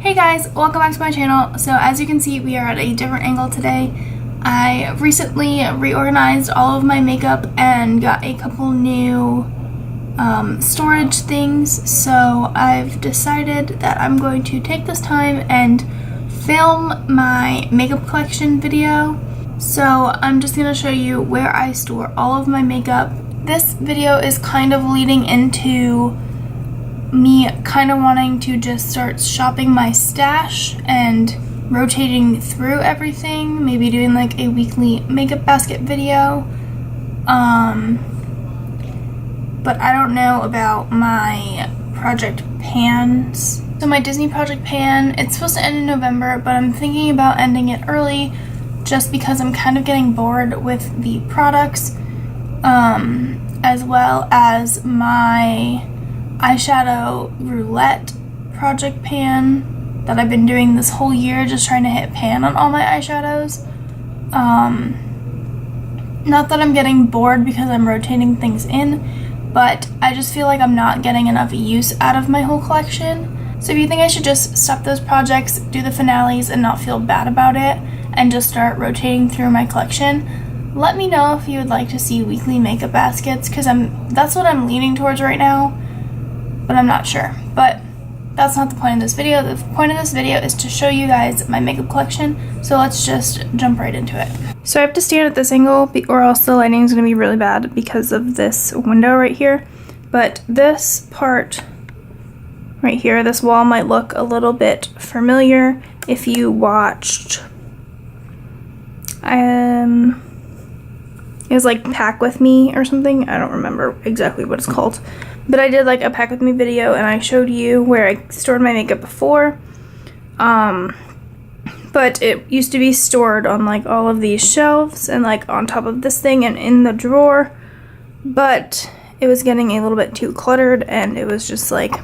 Hey guys, welcome back to my channel. So as you can see, we are at a different angle today. I recently reorganized all of my makeup and got a couple new storage things. So I've decided that I'm going to take this time and film my makeup collection video. So I'm just going to show you where I store all of my makeup. This video is kind of leading into me kind of wanting to just start shopping my stash and rotating through everything, maybe doing like a weekly makeup basket video. But I don't know about my project pans. So my Disney project pan, it's supposed to end in November, but I'm thinking about ending it early just because I'm kind of getting bored with the products, as well as my eyeshadow roulette project pan that I've been doing this whole year, just trying to hit pan on all my eyeshadows. Not that I'm getting bored because I'm rotating things in, but I just feel like I'm not getting enough use out of my whole collection. So if you think I should just stop those projects, do the finales, and not feel bad about it, and just start rotating through my collection, let me know if you would like to see weekly makeup baskets, because that's what I'm leaning towards right now. But I'm not sure. But that's not the point of this video. The point of this video is to show you guys my makeup collection. So let's just jump right into it. So I have to stand at this angle or else the lighting is going to be really bad because of this window right here. But this part right here, this wall might look a little bit familiar if you watched it was like Pack With Me or something. I don't remember exactly what it's called. But I did like a Pack With Me video and I showed you where I stored my makeup before. But it used to be stored on like all of these shelves and like on top of this thing and in the drawer. But it was getting a little bit too cluttered and it was just like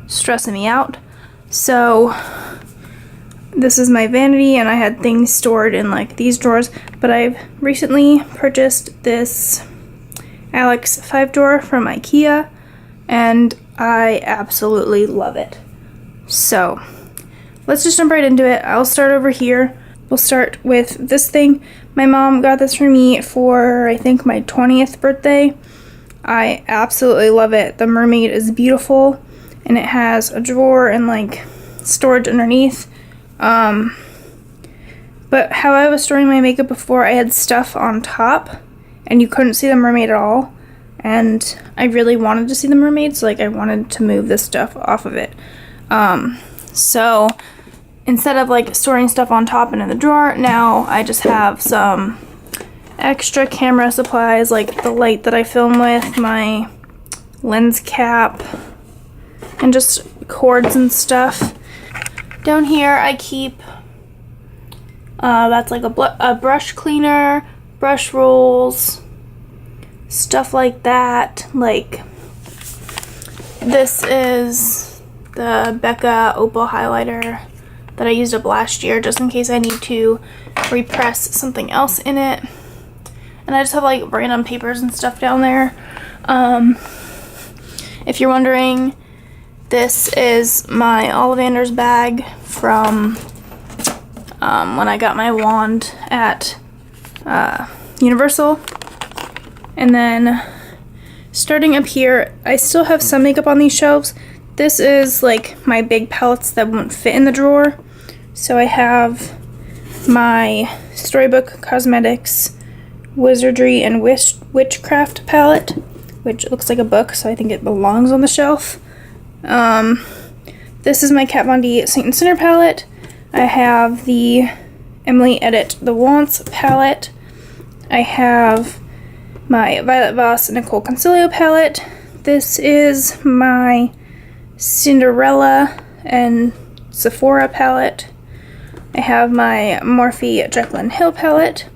stressing me out. So this is my vanity and I had things stored in like these drawers. But I've recently purchased this Alex 5-drawer from IKEA. And I absolutely love it. So let's just jump right into it. I'll start over here. We'll start with this thing. My mom got this for me for, I think, my 20th birthday. I absolutely love it. The mermaid is beautiful and it has a drawer and like storage underneath. But how I was storing my makeup before, I had stuff on top and you couldn't see the mermaid at all. And I really wanted to see the mermaid, so like I wanted to move this stuff off of it. So instead of like storing stuff on top and in the drawer, now I just have some extra camera supplies like the light that I film with, my lens cap, and just cords and stuff. Down here I keep, that's like a brush cleaner, brush rolls, stuff like that. Like this is the Becca Opal highlighter that I used up last year just in case I need to repress something else in it. And I just have like random papers and stuff down there. If you're wondering, this is my Ollivander's bag from when I got my wand at Universal. And then starting up here, I still have some makeup on these shelves. This is like my big palettes that won't fit in the drawer. So I have my Storybook Cosmetics Wizardry and Witchcraft palette, which looks like a book, so I think it belongs on the shelf. This is my Kat Von D Saint and Sinner palette. I have the Emily Edit The Wants palette. I have my Violet Voss Nicole Consilio palette. This is my Cinderella and Sephora palette. I have my Morphe Jaclyn Hill palette.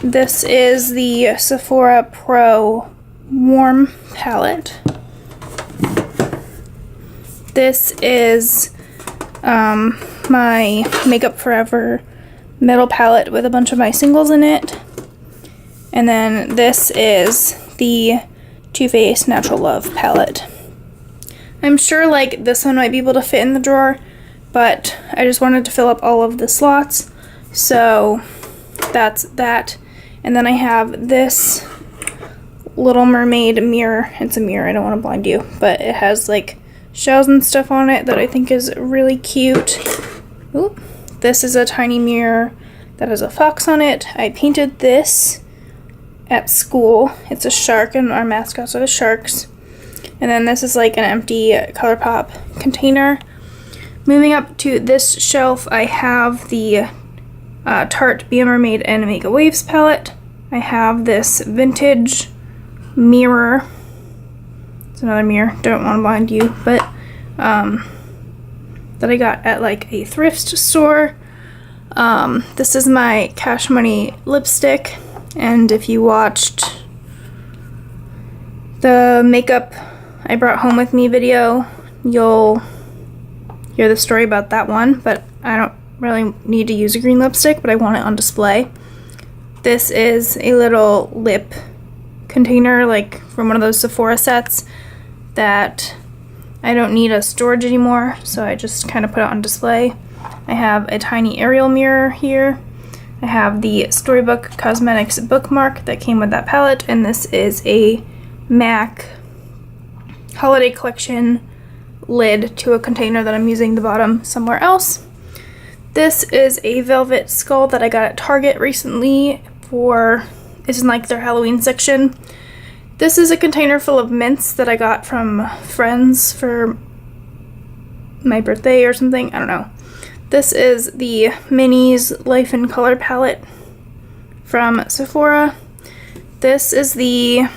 This is the Sephora Pro Warm palette. This is my Makeup Forever metal palette with a bunch of my singles in it. And then this is the Too Faced Natural Love palette. I'm sure like this one might be able to fit in the drawer, but I just wanted to fill up all of the slots, so that's that. And then I have this Little Mermaid mirror. It's a mirror, I don't want to blind you, but it has like shells and stuff on it that I think is really cute. Ooh. This is a tiny mirror that has a fox on it. I painted this at school. It's a shark, and our mascots are the sharks. And then this is like an empty ColourPop container. Moving up to this shelf, I have the Tarte Be a Mermaid and Make a Waves palette. I have this vintage mirror. It's another mirror, don't want to blind you, but that I got at like a thrift store. This is my Cash Money lipstick, and if you watched the makeup I brought home with me video, you'll hear the story about that one, but I don't really need to use a green lipstick, but I want it on display. This is a little lip container, like from one of those Sephora sets that I don't need a storage anymore, so I just kind of put it on display. I have a tiny Ariel mirror here. I have the Storybook Cosmetics bookmark that came with that palette, and this is a MAC Holiday Collection lid to a container that I'm using the bottom somewhere else. This is a velvet skull that I got at Target recently it's in like their Halloween section. This is a container full of mints that I got from friends for my birthday or something, I don't know. This is the Minis Life in Color palette from Sephora. This is the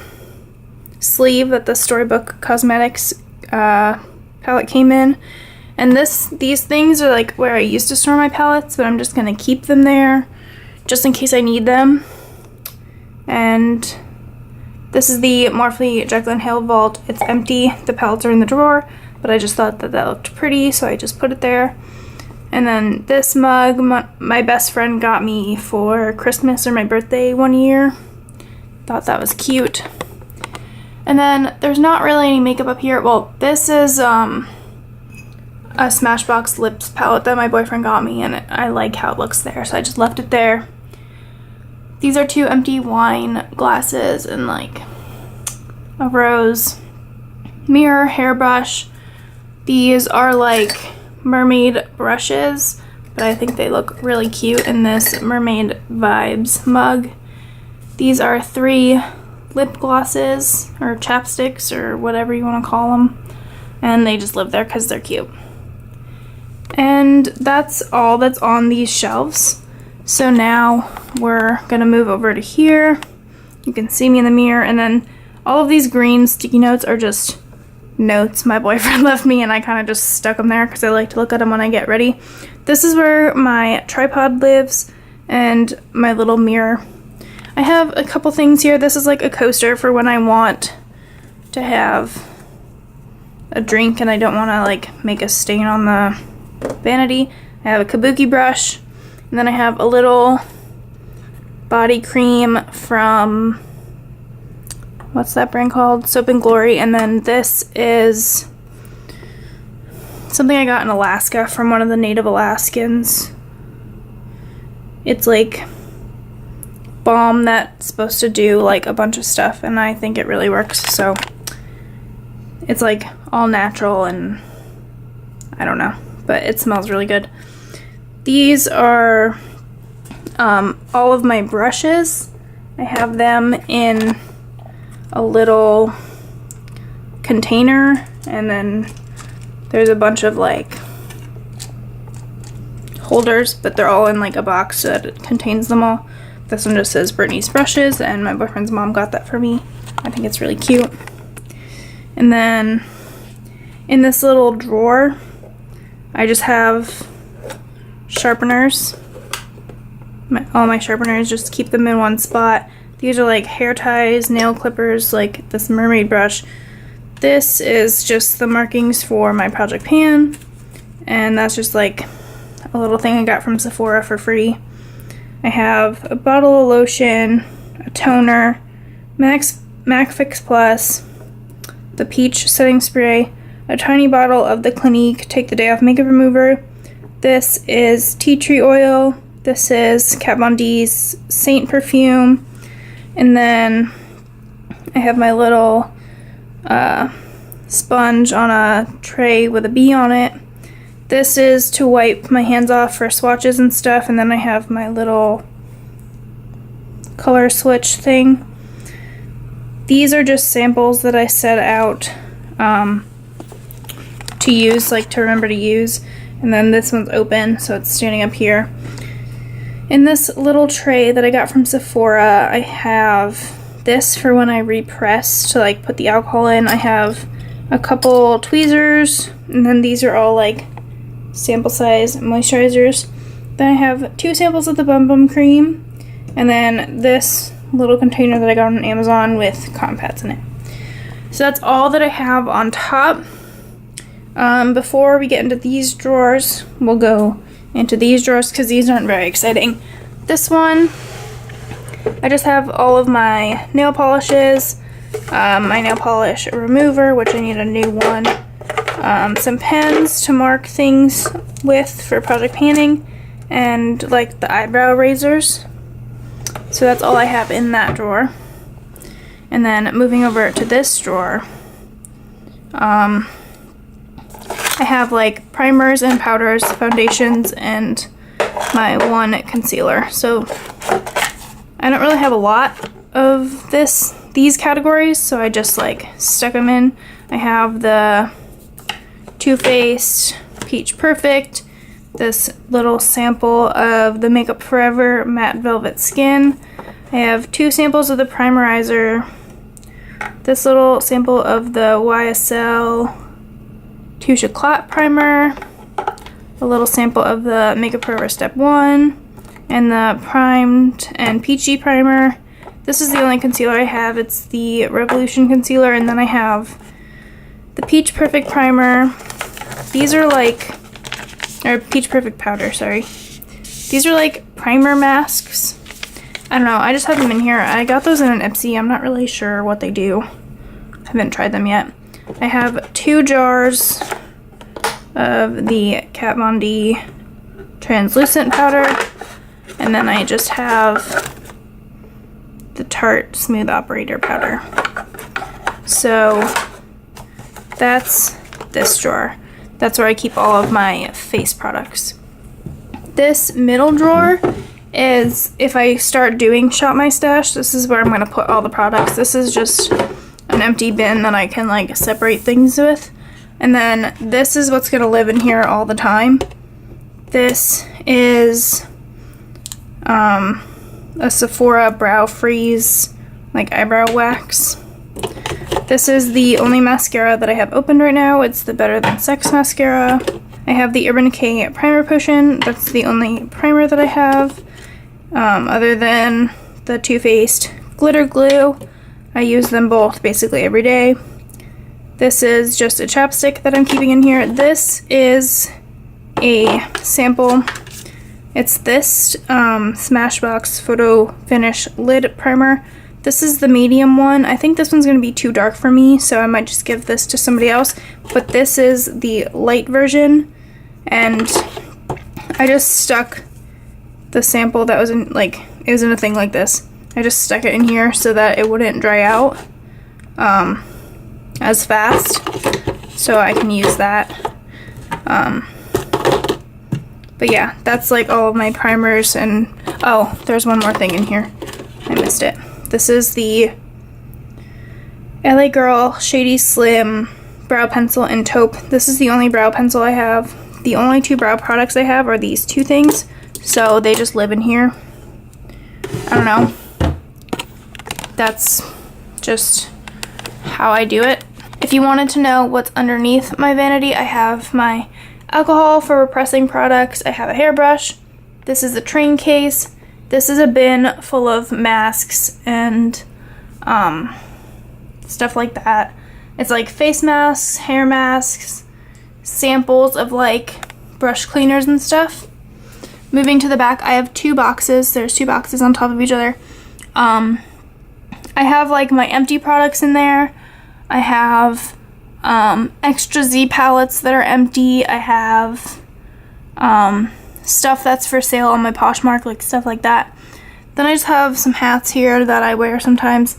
sleeve that the Storybook Cosmetics palette came in. And these things are like where I used to store my palettes, but I'm just gonna keep them there just in case I need them. And this is the Morphe Jekyll & Hyde vault. It's empty, the palettes are in the drawer, but I just thought that looked pretty, so I just put it there. And then this mug, my best friend got me for Christmas or my birthday one year. Thought that was cute. And then there's not really any makeup up here. Well, this is a Smashbox Lips palette that my boyfriend got me, and I like how it looks there, so I just left it there. These are 2 empty wine glasses and like a rose mirror, hairbrush. These are like mermaid brushes, but I think they look really cute in this Mermaid Vibes mug. These are 3 lip glosses or chapsticks or whatever you want to call them, and they just live there because they're cute. And that's all that's on these shelves. So now we're gonna move over to here. You can see me in the mirror, and then all of these green sticky notes are just notes my boyfriend left me, and I kind of just stuck them there because I like to look at them when I get ready. This is where my tripod lives and my little mirror. I have a couple things here. This is like a coaster for when I want to have a drink and I don't want to like make a stain on the vanity. I have a kabuki brush, and then I have a little body cream from, what's that brand called? Soap and Glory. And then this is something I got in Alaska from one of the native Alaskans. It's like balm that's supposed to do like a bunch of stuff, and I think it really works. So it's like all natural, and I don't know, but it smells really good. These are all of my brushes. I have them in a little container, and then there's a bunch of like holders, but they're all in like a box that it contains them all. This one just says Brittany's brushes, and my boyfriend's mom got that for me. I think it's really cute. And then in this little drawer, I just have sharpeners. All my sharpeners, just keep them in one spot. These are like hair ties, nail clippers, like this mermaid brush. This is just the markings for my project pan, and that's just like a little thing I got from Sephora for free. I have a bottle of lotion, a toner, MAC Fix Plus, the peach setting spray, a tiny bottle of the Clinique Take the Day Off makeup remover, This is tea tree oil. This is Kat Von D's Saint perfume. And then I have my little sponge on a tray with a bee on it. This is to wipe my hands off for swatches and stuff. And then I have my little color switch thing. These are just samples that I set out to use, like to remember to use. And then this one's open, so it's standing up here. In this little tray that I got from Sephora, I have this for when I repress to like put the alcohol in. I have a couple tweezers, and then these are all like sample size moisturizers. Then I have 2 samples of the Bum Bum cream, and then this little container that I got on Amazon with cotton pads in it. So that's all that I have on top. Before we get into these drawers, we'll go into these drawers because these aren't very exciting. This one, I just have all of my nail polishes, my nail polish remover, which I need a new one, some pens to mark things with for project panning, and like the eyebrow razors. So that's all I have in that drawer. And then moving over to this drawer, I have like primers and powders, foundations, and my one concealer. So I don't really have a lot of these categories, so I just like stuck them in. I have the Too Faced Peach Perfect, this little sample of the Makeup Forever Matte Velvet Skin. I have 2 samples of the primerizer, this little sample of the YSL Touche Éclat primer, a little sample of the Makeup Forever Step 1, and the Primed and Peachy primer. This is the only concealer I have. It's the Revolution concealer, and then I have the Peach Perfect primer. These are like, or Peach Perfect powder, sorry. These are like primer masks. I don't know, I just have them in here. I got those in an Ipsy. I'm not really sure what they do. I haven't tried them yet. I have 2 jars of the Kat Von D translucent powder, and then I just have the Tarte Smooth Operator powder. So that's this drawer. That's where I keep all of my face products. This middle drawer is if I start doing Shop My Stash, this is where I'm going to put all the products. This is just an empty bin that I can like separate things with. And then this is what's going to live in here all the time. This is a Sephora Brow Freeze like eyebrow wax. This is the only mascara that I have opened right now. It's the Better Than Sex mascara. I have the Urban Decay Primer Potion. That's the only primer that I have. Other than the Too Faced Glitter Glue. I use them both basically every day. This is just a chapstick that I'm keeping in here. This is a sample. It's this Smashbox Photo Finish Lid Primer. This is the medium one. I think this one's going to be too dark for me, so I might just give this to somebody else. But this is the light version, and I just stuck the sample that was in, like, it was in a thing like this. I just stuck it in here so that it wouldn't dry out as fast, so I can use that. But yeah, that's like all of my primers, and oh, there's one more thing in here. I missed it. This is the LA Girl Shady Slim Brow Pencil in Taupe. This is the only brow pencil I have. The only 2 brow products I have are these 2 things, so they just live in here. I don't know. That's just how I do it. If you wanted to know what's underneath my vanity, I have my alcohol for repressing products. I have a hairbrush. This is a train case. This is a bin full of masks and stuff like that. It's like face masks, hair masks, samples of like brush cleaners and stuff. Moving to the back, I have 2 boxes. There's 2 boxes on top of each other. I have like my empty products in there. I have extra Z palettes that are empty. I have stuff that's for sale on my Poshmark, like stuff like that. Then I just have some hats here that I wear sometimes.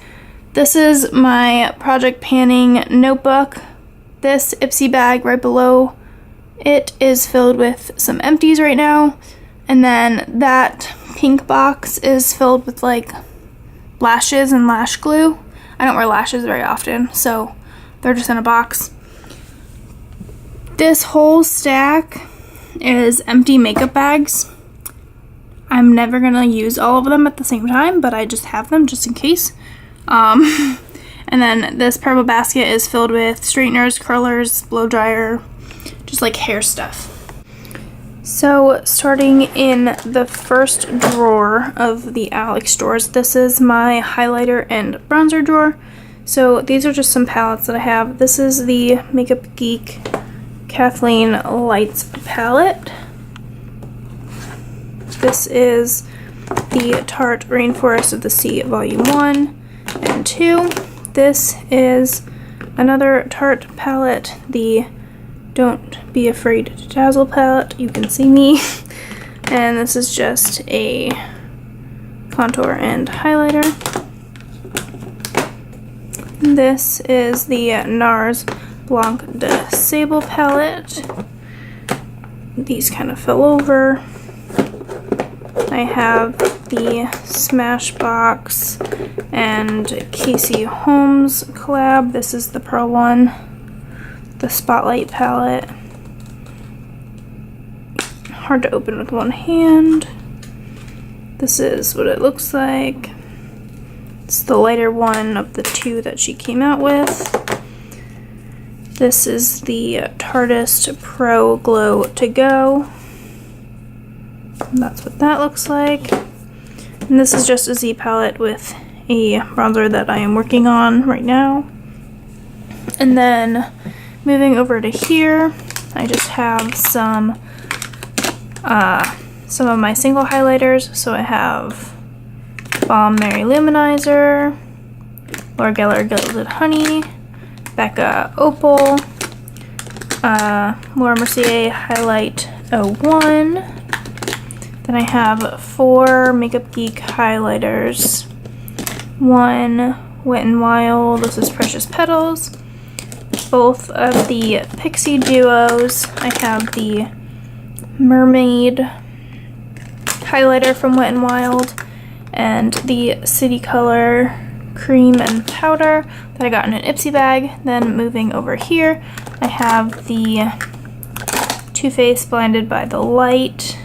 This is my project panning notebook. This Ipsy bag right below it is filled with some empties right now. And then that pink box is filled with like lashes and lash glue. I don't wear lashes very often, so they're just in a box. This whole stack is empty makeup bags. I'm never gonna use all of them at the same time, but I just have them just in case. And then this purple basket is filled with straighteners, curlers, blow dryer, just like hair stuff. So starting in the first drawer of the Alex drawers, this is my highlighter and bronzer drawer. So these are just some palettes that I have. This is the Makeup Geek Kathleen Lights palette. This is the Tarte Rainforest of the Sea Volume 1 and 2. This is another Tarte palette, the Don't Be Afraid to Dazzle palette. You can see me. And this is just a contour and highlighter. This is the NARS Blanc de Sable palette. These kind of fell over. I have the Smashbox and Casey Holmes collab. This is the Pearl one. The Spotlight palette. Hard to open with one hand. This is what it looks like. It's the lighter one of the two that she came out with. This is the Tarteist Pro Glow To Go. And that's what that looks like. And this is just a Z palette with a bronzer that I am working on right now. And then moving over to here, I just have some of my single highlighters. So I have Balm Mary Luminizer, Laura Geller Gilded Honey, Becca Opal, Laura Mercier Highlight 01. Then I have 4 Makeup Geek highlighters. One Wet n Wild, this is Precious Petals. Both of the Pixie Duos. I have the Mermaid highlighter from Wet n Wild and the City Color cream and powder that I got in an Ipsy bag. Then moving over here, I have the Too Faced Blinded by the Light.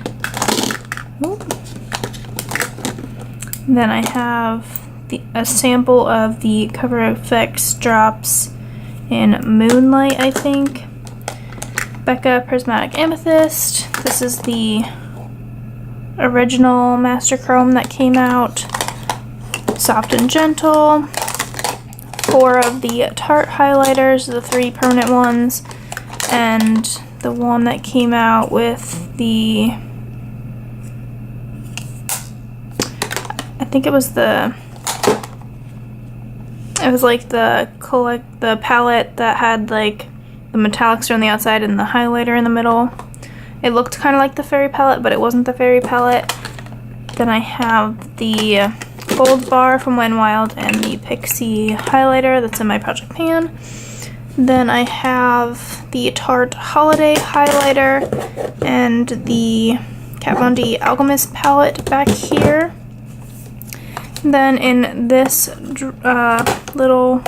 Then I have a sample of the Cover FX drops in Moonlight, I think. Becca Prismatic Amethyst. This is the original Master Chrome that came out. Soft and Gentle. 4 of the Tarte highlighters, the 3 permanent ones, and the one that came out with the, I think it was like the palette that had like the metallics on the outside and the highlighter in the middle. It looked kind of like the fairy palette, but it wasn't the fairy palette. Then I have the Gold Bar from Wet n Wild and the Pixie highlighter that's in my project pan. Then I have the Tarte Holiday highlighter and the Kat Von D Alchemist palette back here. Then in this little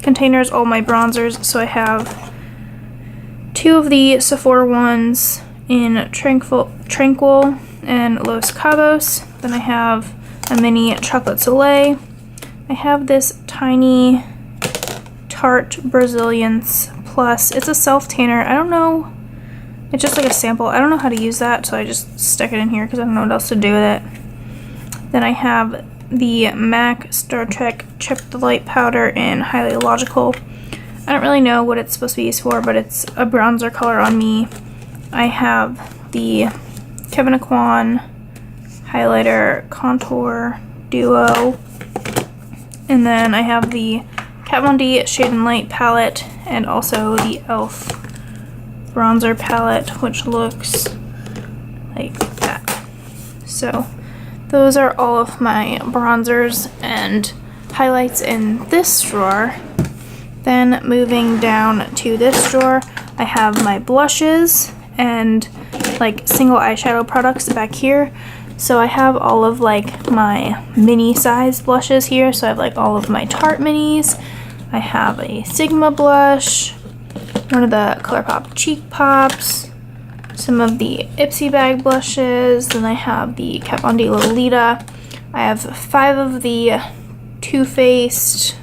containers, all my bronzers. So I have 2 of the Sephora ones in Tranquil and Los Cabos. Then I have a mini Chocolate Soleil. I have this tiny Tarte Brazilians Plus. It's a self-tanner. I don't know. It's just like a sample. I don't know how to use that, so I just stuck it in here because I don't know what else to do with it. Then I have the MAC Star Trek Chip the Light powder in Highly Illogical. I don't really know what it's supposed to be used for, but it's a bronzer color on me. I have the Kevyn Aucoin highlighter contour duo, and then I have the Kat Von D Shade and Light palette and also the e.l.f. bronzer palette, which looks like that. So those are all of my bronzers and highlights in this drawer. Then moving down to this drawer, I have my blushes and like single eyeshadow products back here. So I have all of like my mini size blushes here. So I have like all of my Tarte minis. I have a Sigma blush, one of the ColourPop Cheek Pops, some of the Ipsy bag blushes, then I have the Kat Von D Lolita. I have 5 of the Too Faced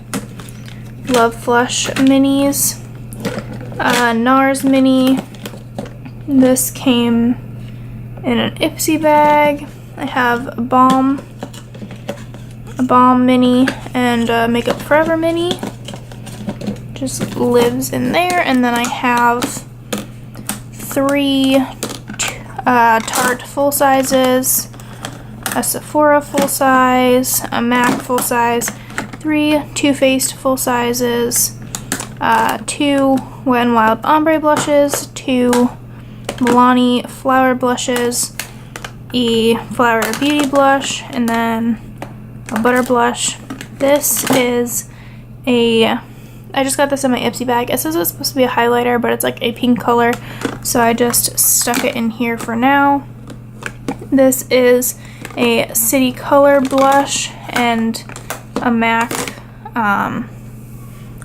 Love Flush minis, NARS mini. This came in an Ipsy bag. I have a Balm mini, and a Makeup Forever mini. Just lives in there. And then I have 3 Tarte full sizes, a Sephora full size, a MAC full size, 3 Too Faced full sizes, 2 Wet n Wild ombre blushes, 2 Milani flower blushes, a Flower Beauty blush, and then a butter blush. This is I just got this in my Ipsy bag. It says it's supposed to be a highlighter, but it's like a pink color, so I just stuck it in here for now. This is a City Color blush and a MAC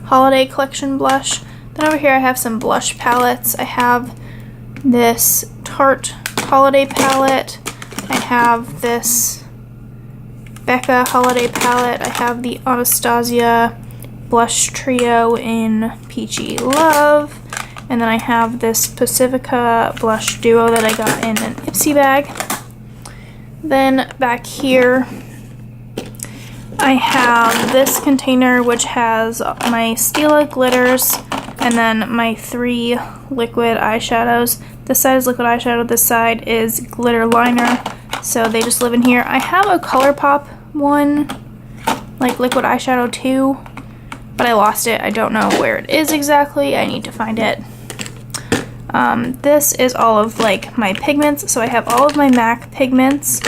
Holiday Collection blush. Then over here I have some blush palettes. I have this Tarte Holiday palette. I have this Becca Holiday palette. I have the Anastasia blush trio in Peachy Love. And then I have this Pacifica blush duo that I got in an Ipsy bag. Then back here I have this container which has my Stila glitters and then my 3 liquid eyeshadows. This side is liquid eyeshadow, this side is glitter liner. So they just live in here. I have a ColourPop one, like liquid eyeshadow too, but I lost it. I don't know where it is exactly. I need to find it. This is all of like my pigments. So I have all of my MAC pigments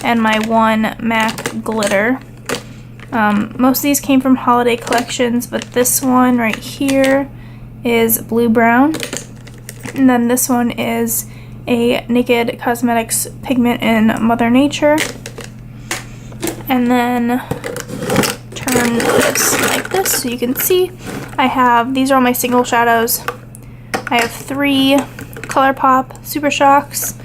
and my 1 MAC glitter. Most of these came from holiday collections, but this one right here is blue brown. And then this one is a Naked Cosmetics pigment in Mother Nature. And then turn this like this so you can see. I have, these are all my single shadows. I have 3 ColourPop Super Shocks.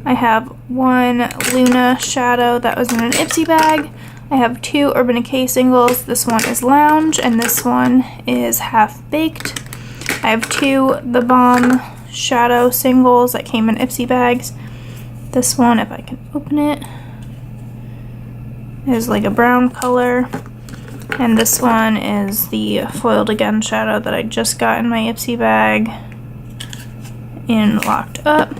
I have 1 Luna shadow that was in an Ipsy bag. I have 2 Urban Decay singles. This one is Lounge and this one is Half Baked. I have 2 The Balm shadow singles that came in Ipsy bags. This one, if I can open it, is like a brown color. And this one is the Foiled Again shadow that I just got in my Ipsy bag in Locked Up.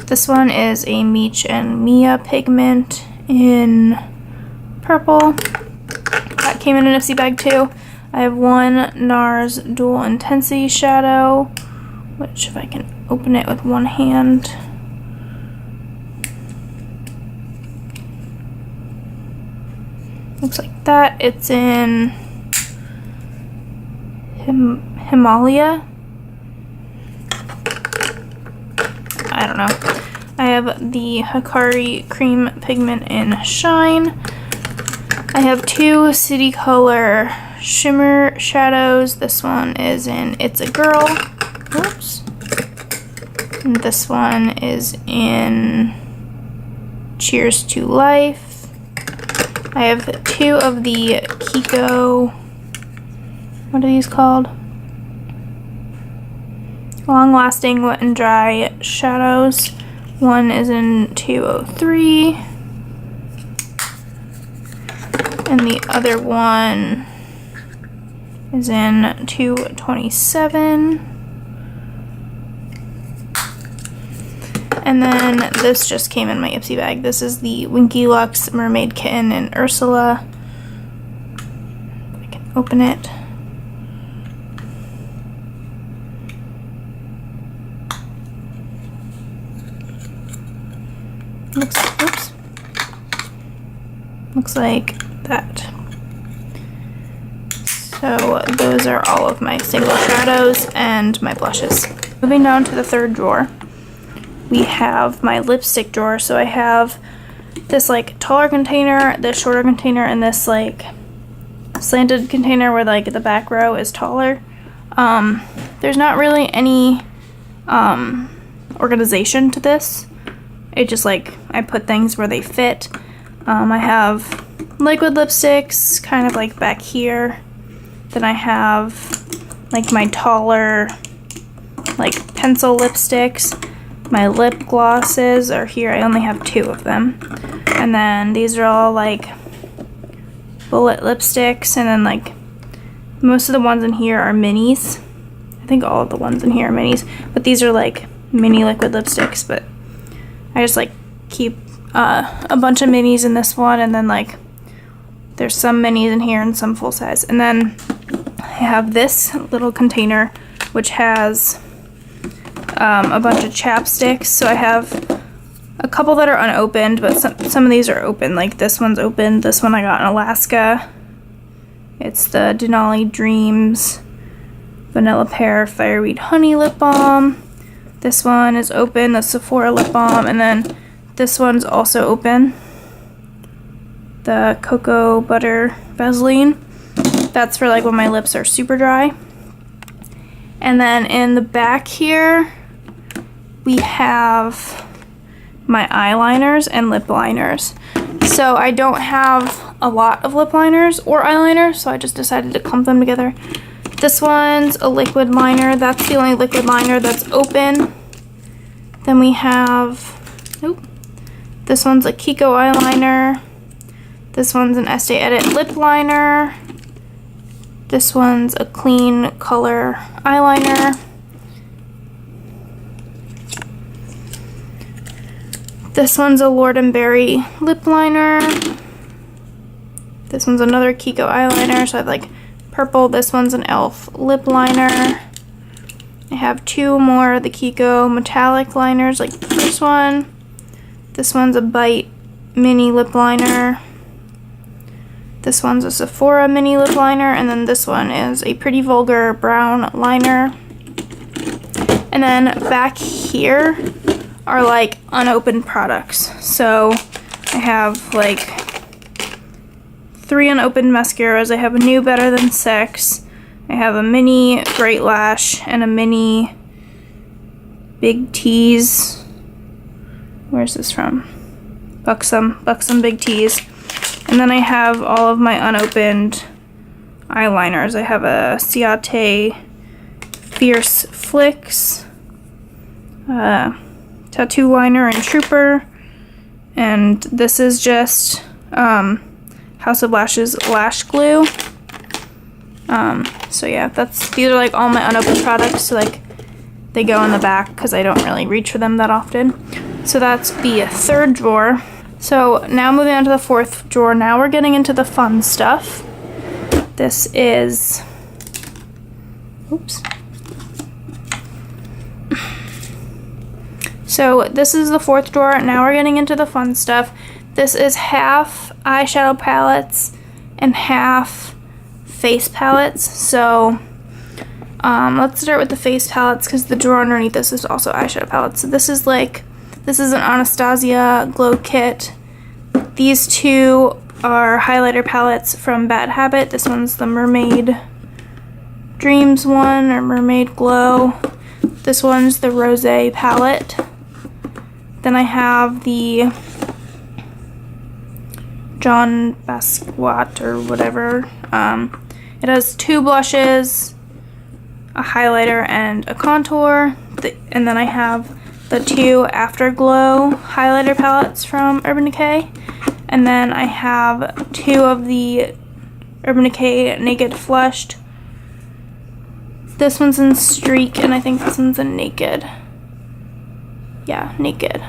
This one is a Meech and Mia pigment in purple. That came in an Ipsy bag too. I have 1 NARS Dual Intensity shadow, which if I can open it with one hand. Looks like that. It's in Himalaya. I don't know. I have the Hikari cream pigment in Shine. I have 2 City Color shimmer shadows. This one is in It's a Girl. Oops. And this one is in Cheers to Life. I have 2 of the Kiko, what are these called? Long Lasting Wet and Dry shadows. One is in 203 and the other one is in 227. And then this just came in my Ipsy bag. This is the Winky Lux Mermaid Kitten in Ursula. I can open it. Looks like that. So those are all of my single shadows and my blushes. Moving down to the third drawer, we have my lipstick drawer. So I have this like taller container, this shorter container, and this like slanted container where like the back row is taller. There's not really any organization to this. It just like I put things where they fit. I have liquid lipsticks kind of like back here. Then I have like my taller like pencil lipsticks. My lip glosses are here. I only have 2 of them. And then these are all like bullet lipsticks, and then like most of the ones in here are minis. I think all of the ones in here are minis, but these are like mini liquid lipsticks. But I just like keep a bunch of minis in this one, and then like there's some minis in here and some full size. And then I have this little container which has a bunch of chapsticks. So I have a couple that are unopened, but some of these are open. Like this one's open. This one I got in Alaska. It's the Denali Dreams Vanilla Pear Fireweed Honey Lip Balm. This one is open, the Sephora Lip Balm, and then this one's also open, the Cocoa Butter Vaseline. That's for like when my lips are super dry. And then in the back here, we have my eyeliners and lip liners. So I don't have a lot of lip liners or eyeliners, so I just decided to clump them together. This one's a liquid liner. That's the only liquid liner that's open. Then we have, this one's a Kiko eyeliner. This one's an Estee Edit lip liner. This one's a clean color eyeliner. This one's a Lord & Berry lip liner. This one's another Kiko eyeliner. So I have like purple. This one's an e.l.f. lip liner. I have 2 more of the Kiko metallic liners, like the first one. This one's a Bite mini lip liner. This one's a Sephora mini lip liner, and then this one is a Pretty Vulgar brown liner. And then back here are like unopened products. So I have like 3 unopened mascaras. I have a new Better Than Sex. I have a mini Great Lash and a mini Big Tease. Where's this from? Buxom Big Tease. And then I have all of my unopened eyeliners. I have a Ciate Fierce Flicks, tattoo liner and Trooper, and this is just House of Lashes lash glue. So yeah, these are like all my unopened products. So like they go in the back because I don't really reach for them that often. So that's the third drawer. So now moving on to the fourth drawer. Now we're getting into the fun stuff. This is, oops. So this is the fourth drawer. Now we're getting into the fun stuff. This is half eyeshadow palettes and half face palettes. So let's start with the face palettes because the drawer underneath this is also eyeshadow palettes. So this is an Anastasia Glow Kit. These 2 are highlighter palettes from Bad Habit. This one's the Mermaid Dreams one, or Mermaid Glow. This one's the Rosé palette. Then I have the John Basquiat or whatever. It has 2 blushes, a highlighter, and a contour. And then I have the 2 Afterglow highlighter palettes from Urban Decay. And then I have 2 of the Urban Decay Naked Flushed. This one's in Streak, and I think this one's in Naked. Yeah, Naked.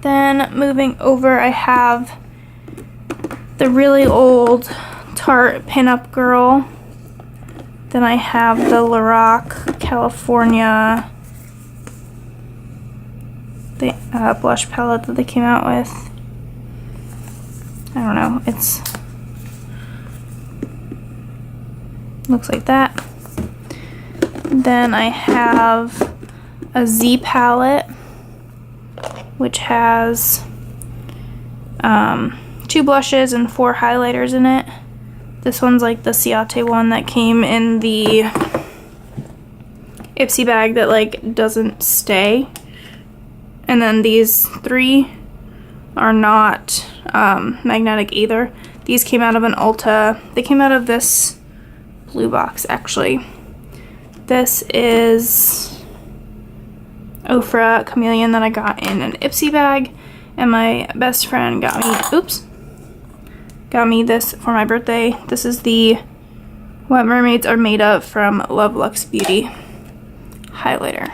Then moving over, I have the really old Tarte Pinup Girl. Then I have the Lorac California. the blush palette that they came out with. I don't know, it's looks like that. Then I have a Z palette, which has 2 blushes and 4 highlighters in it. This one's like the Ciate one that came in the Ipsy bag that like doesn't stay. And then these 3 are not magnetic either. These came out of an Ulta. They came out of this blue box actually. This is Ofra Chameleon that I got in an Ipsy bag, and my best friend got me this for my birthday. This is the What Mermaids Are Made Of from Love Luxe Beauty highlighter.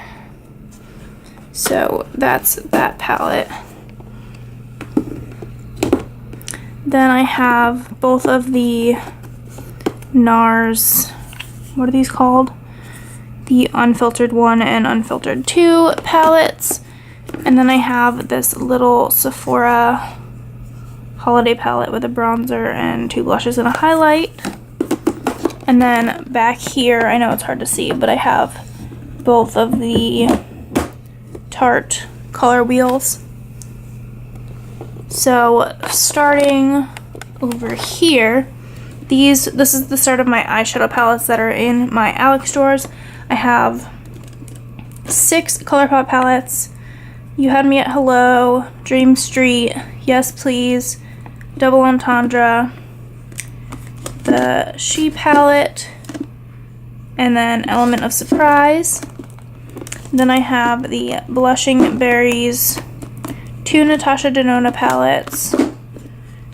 So that's that palette. Then I have both of the NARS, what are these called? The Unfiltered 1 and Unfiltered 2 palettes. And then I have this little Sephora holiday palette with a bronzer and 2 blushes and a highlight. And then back here, I know it's hard to see, but I have both of the Tarte color wheels. So starting over here, this is the start of my eyeshadow palettes that are in my Alex drawers. I have 6 ColourPop palettes. You Had Me at Hello, Dream Street, Yes Please, Double Entendre, the She palette, and then Element of Surprise. Then I have the Blushing Berries, 2 Natasha Denona palettes,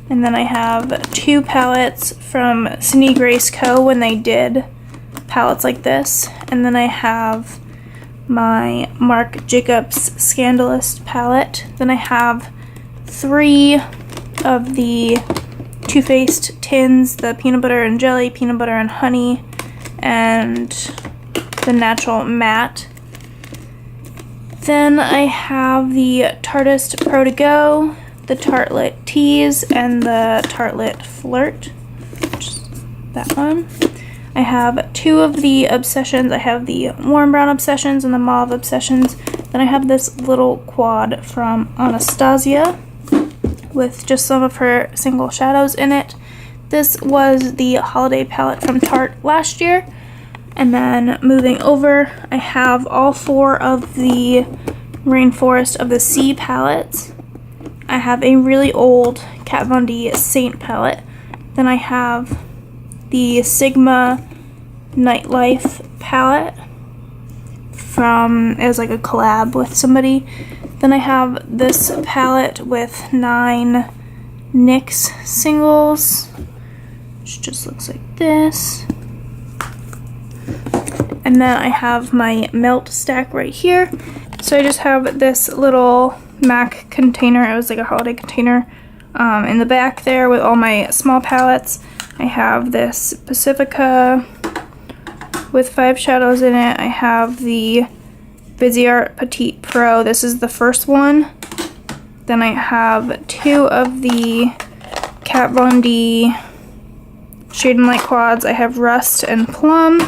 and then I have 2 palettes from Sydney Grace Co. when they did palettes like this, and then I have my Marc Jacobs Scandalous palette. Then I have 3 of the Too Faced tins, the Peanut Butter and Jelly, Peanut Butter and Honey, and the Natural Matte. Then I have the Tarteist Pro To Go, the Tartelette Tease, and the Tartelette Flirt, which is that one. I have 2 of the Obsessions. I have the Warm Brown Obsessions and the Mauve Obsessions. Then I have this little quad from Anastasia with just some of her single shadows in it. This was the holiday palette from Tarte last year. And then moving over, I have all 4 of the Rainforest of the Sea palettes. I have a really old Kat Von D Saint palette. Then I have the Sigma Nightlife palette it was like a collab with somebody. Then I have this palette with 9 NYX singles, which just looks like this. And then I have my melt stack right here. So I just have this little MAC container. It was like a holiday container in the back there with all my small palettes. I have this Pacifica with 5 shadows in it. I have the Busy Art Petite Pro. This is the first one. Then I have 2 of the Kat Von D Shade and Light quads. I have Rust and Plum.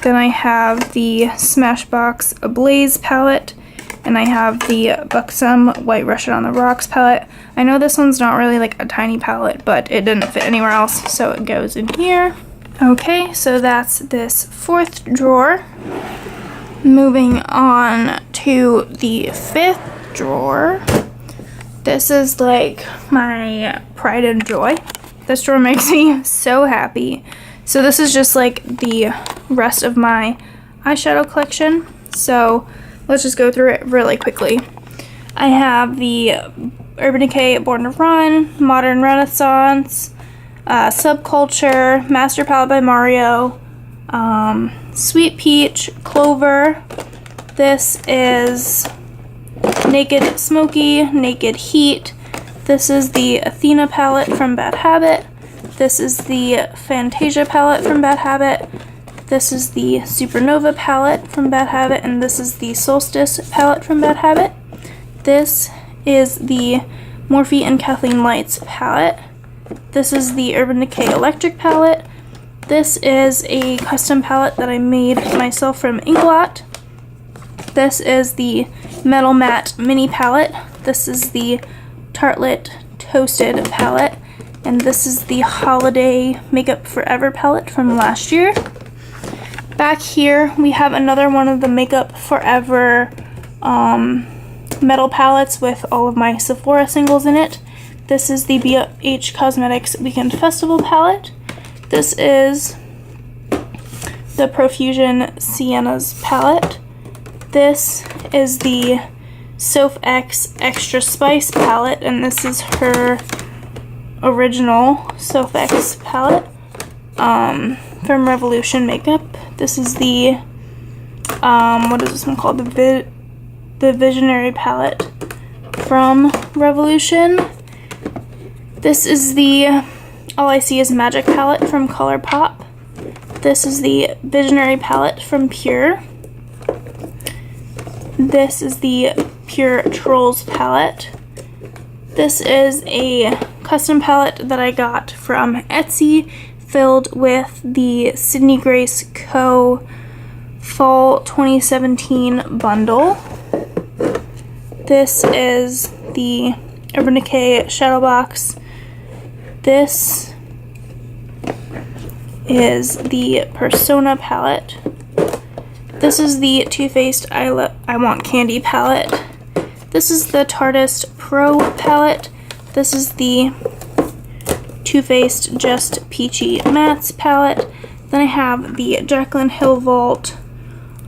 Then I have the Smashbox Ablaze palette. And I have the Buxom White Russian on the Rocks palette. I know this one's not really like a tiny palette, but it didn't fit anywhere else, so it goes in here. Okay, so that's this 4th drawer. Moving on to the 5th drawer. This is like my pride and joy. This drawer makes me so happy. So this is just like the rest of my eyeshadow collection. So let's just go through it really quickly. I have the Urban Decay Born to Run, Modern Renaissance, Subculture, Master Palette by Mario, Sweet Peach, Clover. This is Naked Smoky, Naked Heat. This is the Athena palette from Bad Habit. This is the Fantasia palette from Bad Habit. This is the Supernova palette from Bad Habit, and this is the Solstice palette from Bad Habit. This is the Morphe and Kathleen Lights palette. This is the Urban Decay Electric palette. This is a custom palette that I made myself from Inklot. This is the Metal Matte Mini palette. This is the Tartelette Toasted palette. And this is the Holiday Makeup Forever palette from last year. Back here, we have another one of the Makeup Forever metal palettes with all of my Sephora singles in it. This is the BH Cosmetics Weekend Festival palette. This is the Profusion Sienna's palette. This is the Soph X Extra Spice palette, and this is her original Soph X palette from Revolution Makeup. This is the, what is this one called? The Visionary palette from Revolution. This is the All I See Is Magic palette from ColourPop. This is the Visionary palette from Pure. This is the Pure Trolls palette. This is a custom palette that I got from Etsy, filled with the Sydney Grace Co. Fall 2017 bundle. This is the Urban Decay Shadow Box. This is the Persona palette. This is the Too Faced I Want Candy palette. This is the Tartist Pro palette. This is the Too Faced Just Peachy Mattes palette. Then I have the Jaclyn Hill Vault,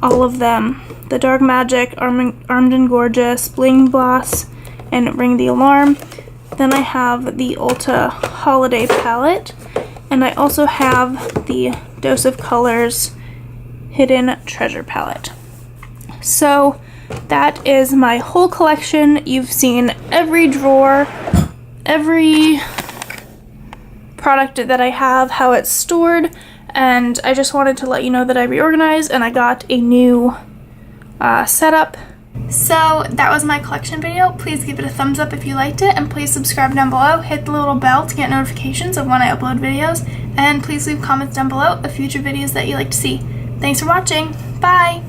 all of them. The Dark Magic, Armed and Gorgeous, Bling Bloss, and Ring the Alarm. Then I have the Ulta Holiday palette. And I also have the Dose of Colors Hidden Treasure palette. So that is my whole collection. You've seen every drawer, every product that I have, how it's stored, and I just wanted to let you know that I reorganized and I got a new setup. So that was my collection video. Please give it a thumbs up if you liked it, and please subscribe down below. Hit the little bell to get notifications of when I upload videos, and please leave comments down below of future videos that you'd like to see. Thanks for watching. Bye!